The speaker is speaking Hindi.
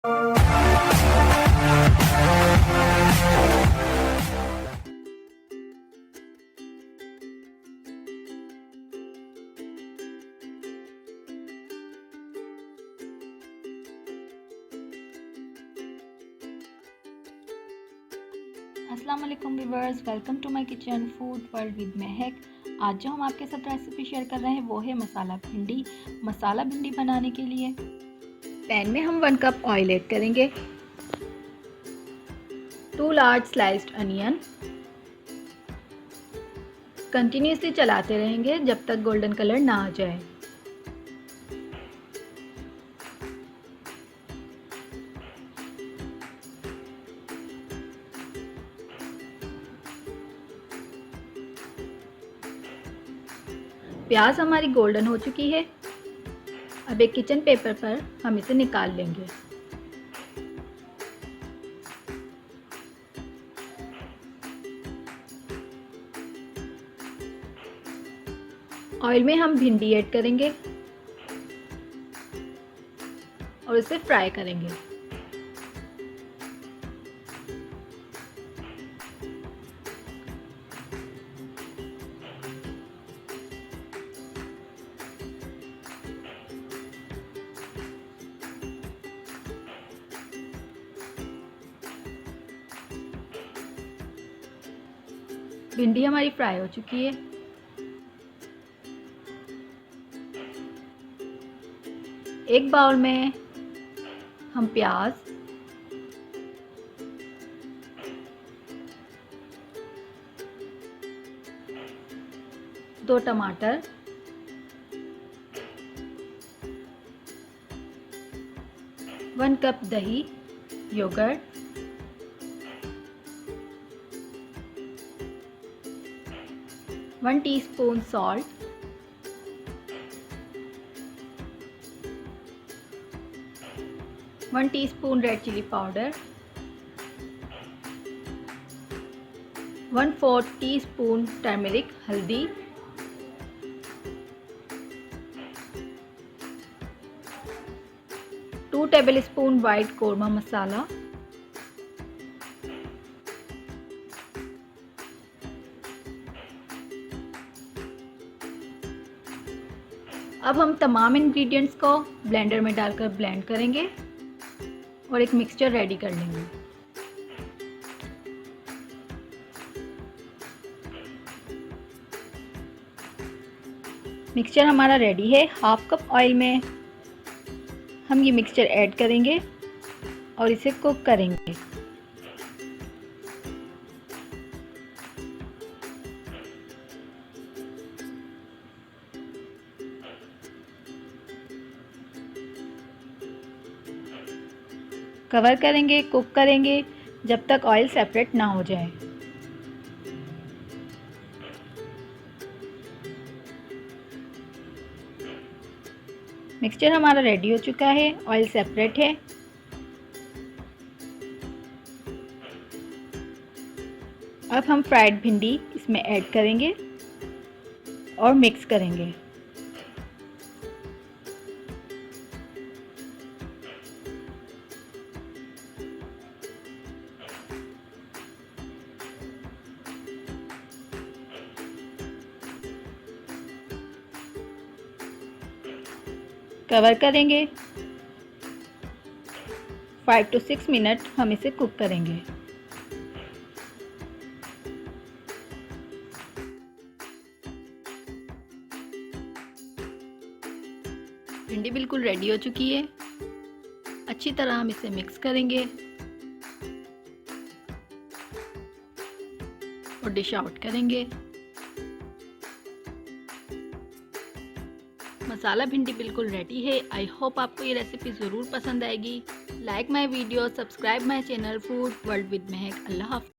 अस्सलाम वालेकुम viewers, welcome to my kitchen food world with Mehak. आज जो हम आपके साथ रेसिपी शेयर कर रहे हैं वो है मसाला भिंडी। मसाला भिंडी बनाने के लिए पैन में हम 1 कप ऑयल ऐड करेंगे, 2 लार्ज स्लाइस्ड अनियन। कंटिन्यूसली चलाते रहेंगे जब तक गोल्डन कलर ना आ जाए। प्याज हमारी गोल्डन हो चुकी है। अब एक किचन पेपर पर हम इसे निकाल लेंगे। ऑयल में हम भिंडी ऐड करेंगे और इसे फ्राई करेंगे। भिंडी हमारी फ्राई हो चुकी है। एक बाउल में हम प्याज, दो टमाटर, one cup dahi yogurt, 1 teaspoon salt, 1 teaspoon red chilli powder, 1/4 teaspoon turmeric haldi, two tablespoon white korma masala, अब हम तमाम इंग्रेडिएंट्स को ब्लेंडर में डालकर ब्लेंड करेंगे और एक मिक्सचर रेडी कर लेंगे। मिक्सचर हमारा रेडी है। हाफ कप ऑयल में हम ये मिक्सचर ऐड करेंगे और इसे कुक करेंगे। कवर करेंगे, कुक करेंगे जब तक ऑयल सेपरेट ना हो जाए। मिक्सचर हमारा रेडी हो चुका है, ऑयल सेपरेट है। अब हम फ्राइड भिंडी इसमें ऐड करेंगे और मिक्स करेंगे। कवर करेंगे, 5 to 6 मिनट हम इसे कुक करेंगे। भिंडी बिल्कुल रेडी हो चुकी है। अच्छी तरह हम इसे मिक्स करेंगे और डिश आउट करेंगे। मसाला भिंडी बिल्कुल रेडी है। आई होप आपको ये रेसिपी ज़रूर पसंद आएगी। Like my video, subscribe my channel food world with महक। अल्लाह हाफ़िज़।